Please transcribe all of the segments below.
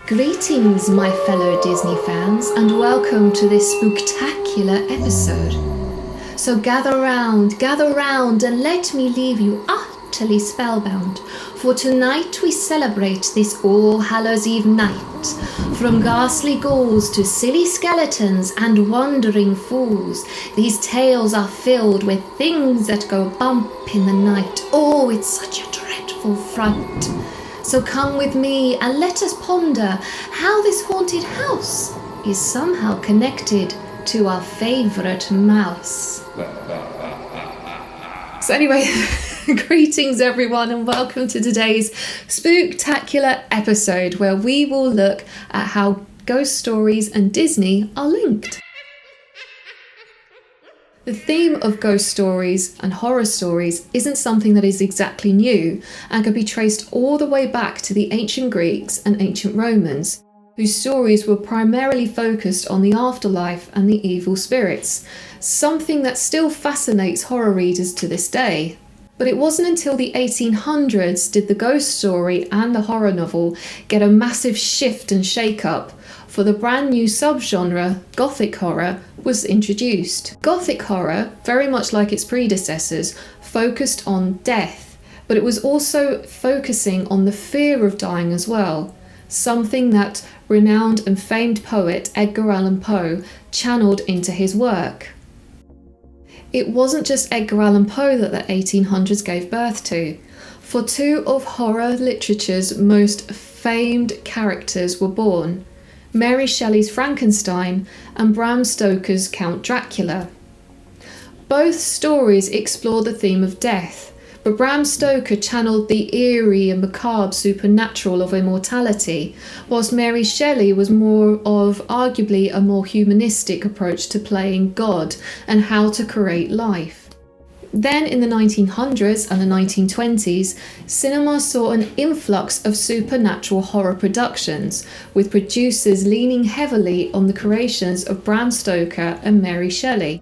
Greetings, my fellow Disney fans, and welcome to this spooktacular episode. So gather round, and let me leave you utterly spellbound, for tonight we celebrate this All Hallows Eve night. From ghastly ghouls to silly skeletons and wandering fools, these tales are filled with things that go bump in the night. Oh, it's such a dreadful fright. So come with me and let us ponder how this haunted house is somehow connected to our favourite mouse. So anyway, greetings everyone and welcome to today's spooktacular episode where we will look at how ghost stories and Disney are linked. The theme of ghost stories and horror stories isn't something that is exactly new and can be traced all the way back to the ancient Greeks and ancient Romans, whose stories were primarily focused on the afterlife and the evil spirits, something that still fascinates horror readers to this day. But it wasn't until the 1800s did the ghost story and the horror novel get a massive shift and shake-up, for the brand new subgenre, Gothic horror, was introduced. Gothic horror, very much like its predecessors, focused on death, but it was also focusing on the fear of dying as well, something that renowned and famed poet Edgar Allan Poe channeled into his work. It wasn't just Edgar Allan Poe that the 1800s gave birth to, for two of horror literature's most famed characters were born: Mary Shelley's Frankenstein and Bram Stoker's Count Dracula. Both stories explore the theme of death, but Bram Stoker channeled the eerie and macabre supernatural of immortality, whilst Mary Shelley was more of arguably a more humanistic approach to playing God and how to create life. Then in the 1900s and the 1920s, cinema saw an influx of supernatural horror productions, with producers leaning heavily on the creations of Bram Stoker and Mary Shelley.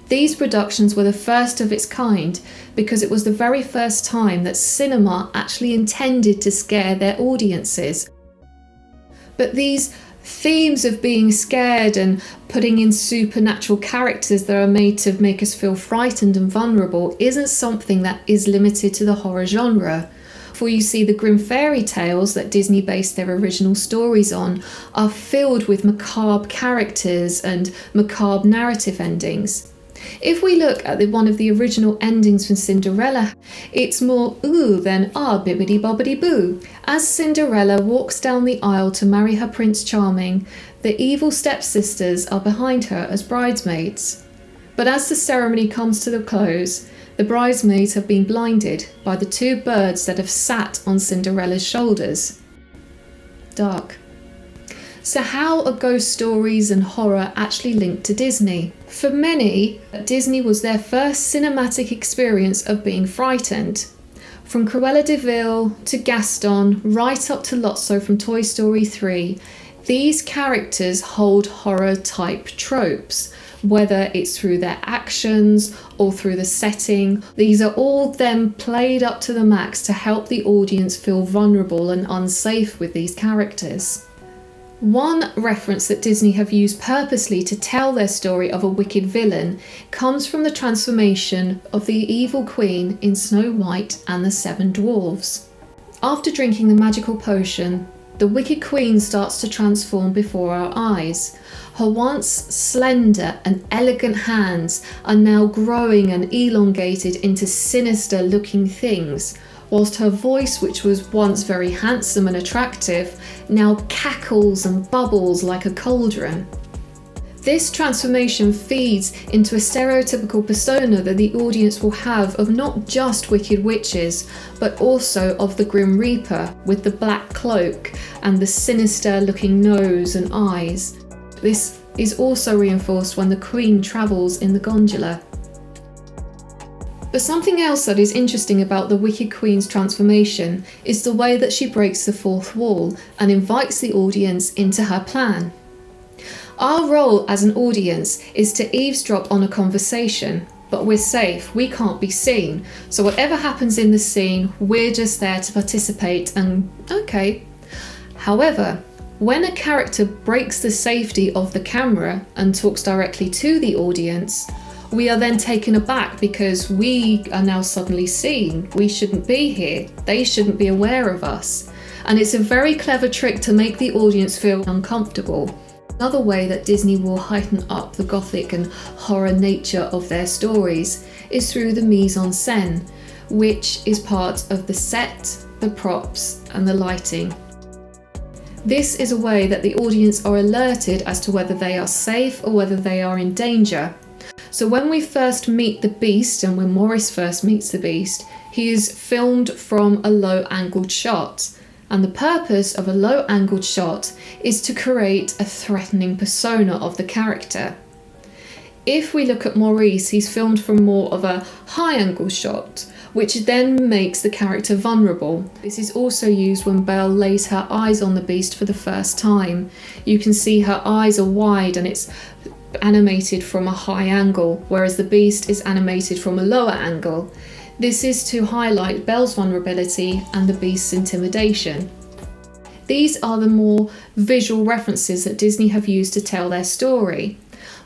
These productions were the first of its kind because it was the very first time that cinema actually intended to scare their audiences. But these themes of being scared and putting in supernatural characters that are made to make us feel frightened and vulnerable isn't something that is limited to the horror genre. For you see, the grim fairy tales that Disney based their original stories on are filled with macabre characters and macabre narrative endings. If we look at one of the original endings from Cinderella, it's more ooh than ah bibbidi bobbidi boo. As Cinderella walks down the aisle to marry her Prince Charming, the evil stepsisters are behind her as bridesmaids. But as the ceremony comes to the close, the bridesmaids have been blinded by the two birds that have sat on Cinderella's shoulders. Dark. So how are ghost stories and horror actually linked to Disney? For many, Disney was their first cinematic experience of being frightened. From Cruella de Vil to Gaston, right up to Lotso from Toy Story 3, these characters hold horror-type tropes, whether it's through their actions or through the setting. These are all then played up to the max to help the audience feel vulnerable and unsafe with these characters. One reference that Disney have used purposely to tell their story of a wicked villain comes from the transformation of the evil queen in Snow White and the Seven Dwarfs. After drinking the magical potion, the wicked queen starts to transform before our eyes. Her once slender and elegant hands are now growing and elongated into sinister looking things, whilst her voice, which was once very handsome and attractive, now cackles and bubbles like a cauldron. This transformation feeds into a stereotypical persona that the audience will have of not just wicked witches, but also of the Grim Reaper with the black cloak and the sinister looking nose and eyes. This is also reinforced when the Queen travels in the gondola. But something else that is interesting about the Wicked Queen's transformation is the way that she breaks the fourth wall and invites the audience into her plan. Our role as an audience is to eavesdrop on a conversation, but we're safe, we can't be seen, so whatever happens in the scene, we're just there to participate and okay. However, when a character breaks the safety of the camera and talks directly to the audience, we are then taken aback because we are now suddenly seen. We shouldn't be here. They shouldn't be aware of us. And it's a very clever trick to make the audience feel uncomfortable. Another way that Disney will heighten up the gothic and horror nature of their stories is through the mise-en-scène, which is part of the set, the props, and the lighting. This is a way that the audience are alerted as to whether they are safe or whether they are in danger. So when we first meet the Beast, and when Morris first meets the Beast, he is filmed from a low-angled shot. And the purpose of a low-angled shot is to create a threatening persona of the character. If we look at Maurice, he's filmed from more of a high-angle shot, which then makes the character vulnerable. This is also used when Belle lays her eyes on the Beast for the first time. You can see her eyes are wide and it's animated from a high angle, whereas the Beast is animated from a lower angle. This is to highlight Belle's vulnerability and the Beast's intimidation. These are the more visual references that Disney have used to tell their story.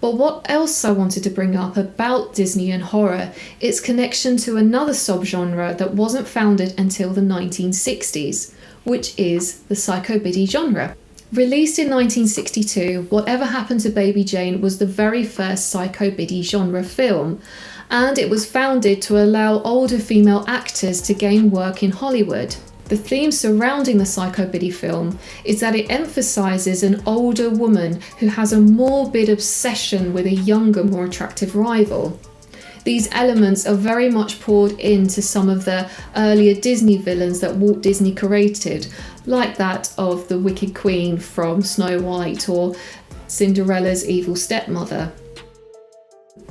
But what else I wanted to bring up about Disney and horror, its connection to another subgenre that wasn't founded until the 1960s, which is the psychobiddy genre. Released in 1962, Whatever Happened to Baby Jane was the very first psychobiddy genre film, and it was founded to allow older female actors to gain work in Hollywood. The theme surrounding the psychobiddy film is that it emphasises an older woman who has a morbid obsession with a younger, more attractive rival. These elements are very much poured into some of the earlier Disney villains that Walt Disney created, like that of the Wicked Queen from Snow White or Cinderella's evil stepmother.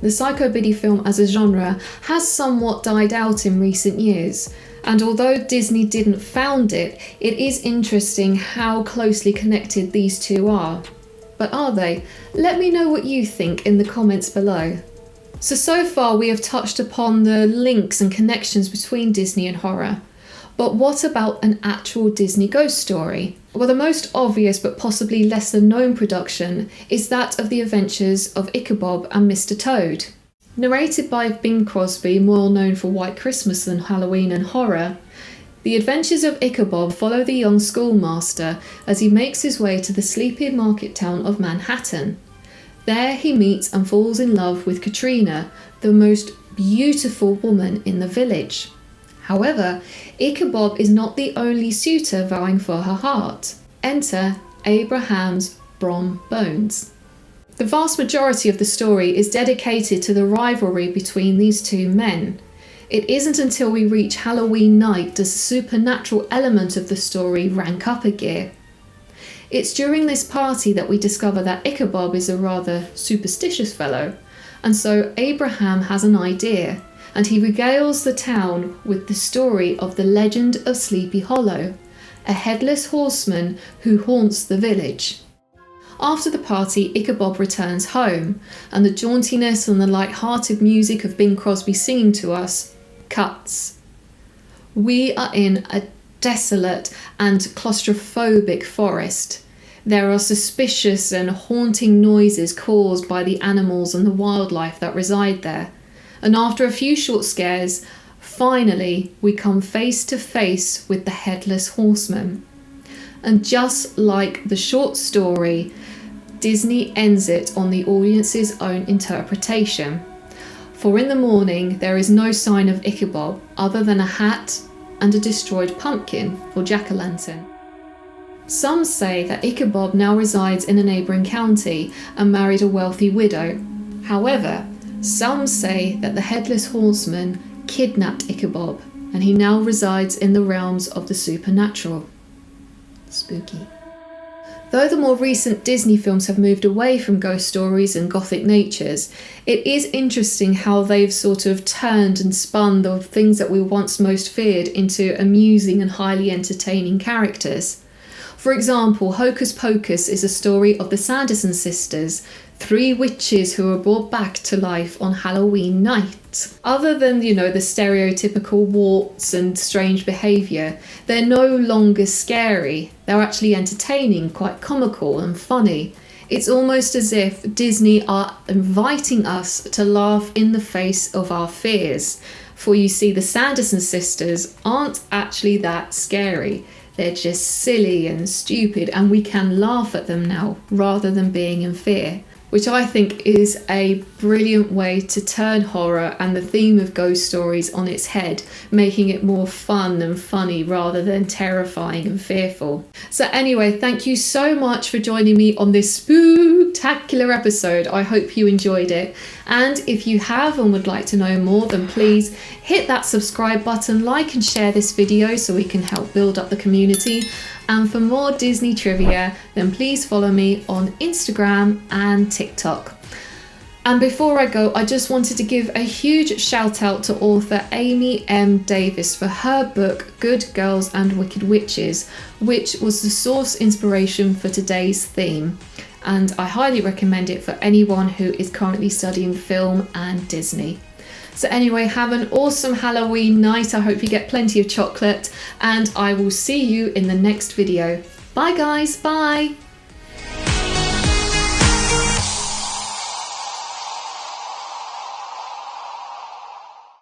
The psychobiddy film as a genre has somewhat died out in recent years, and although Disney didn't found it, it is interesting how closely connected these two are. But are they? Let me know what you think in the comments below. So far we have touched upon the links and connections between Disney and horror. But what about an actual Disney ghost story? Well, the most obvious but possibly lesser known production is that of the adventures of Ichabod and Mr. Toad. Narrated by Bing Crosby, more known for White Christmas than Halloween and horror, the adventures of Ichabod follow the young schoolmaster as he makes his way to the sleepy market town of Manhattan. There he meets and falls in love with Katrina, the most beautiful woman in the village. However, Ichabod is not the only suitor vying for her heart. Enter Abraham's Brom Bones. The vast majority of the story is dedicated to the rivalry between these two men. It isn't until we reach Halloween night does the supernatural element of the story rank up a gear. It's during this party that we discover that Ichabod is a rather superstitious fellow, and so Abraham has an idea, and he regales the town with the story of the legend of Sleepy Hollow, a headless horseman who haunts the village. After the party, Ichabod returns home, and the jauntiness and the light-hearted music of Bing Crosby singing to us cuts. We are in a desolate and claustrophobic forest. There are suspicious and haunting noises caused by the animals and the wildlife that reside there. And after a few short scares, finally we come face to face with the Headless Horseman. And just like the short story, Disney ends it on the audience's own interpretation. For in the morning there is no sign of Ichabod other than a hat and a destroyed pumpkin or jack-o'-lantern. Some say that Ichabod now resides in a neighbouring county and married a wealthy widow. However, some say that the Headless Horseman kidnapped Ichabod and he now resides in the realms of the supernatural. Spooky. Though the more recent Disney films have moved away from ghost stories and gothic natures, it is interesting how they've sort of turned and spun the things that we once most feared into amusing and highly entertaining characters. For example, Hocus Pocus is a story of the Sanderson sisters, 3 witches who are brought back to life on Halloween night. Other than, the stereotypical warts and strange behaviour, they're no longer scary. They're actually entertaining, quite comical and funny. It's almost as if Disney are inviting us to laugh in the face of our fears. For you see, the Sanderson sisters aren't actually that scary. They're just silly and stupid, and we can laugh at them now rather than being in fear, which I think is a brilliant way to turn horror and the theme of ghost stories on its head, making it more fun and funny rather than terrifying and fearful. So anyway, thank you so much for joining me on this spooktacular episode. I hope you enjoyed it. And if you have and would like to know more, then please hit that subscribe button, like and share this video so we can help build up the community. And for more Disney trivia, then please follow me on Instagram and TikTok. And before I go, I just wanted to give a huge shout out to author Amy M. Davis for her book Good Girls and Wicked Witches, which was the source inspiration for today's theme. And I highly recommend it for anyone who is currently studying film and Disney. So anyway, have an awesome Halloween night. I hope you get plenty of chocolate, and I will see you in the next video. Bye guys, bye.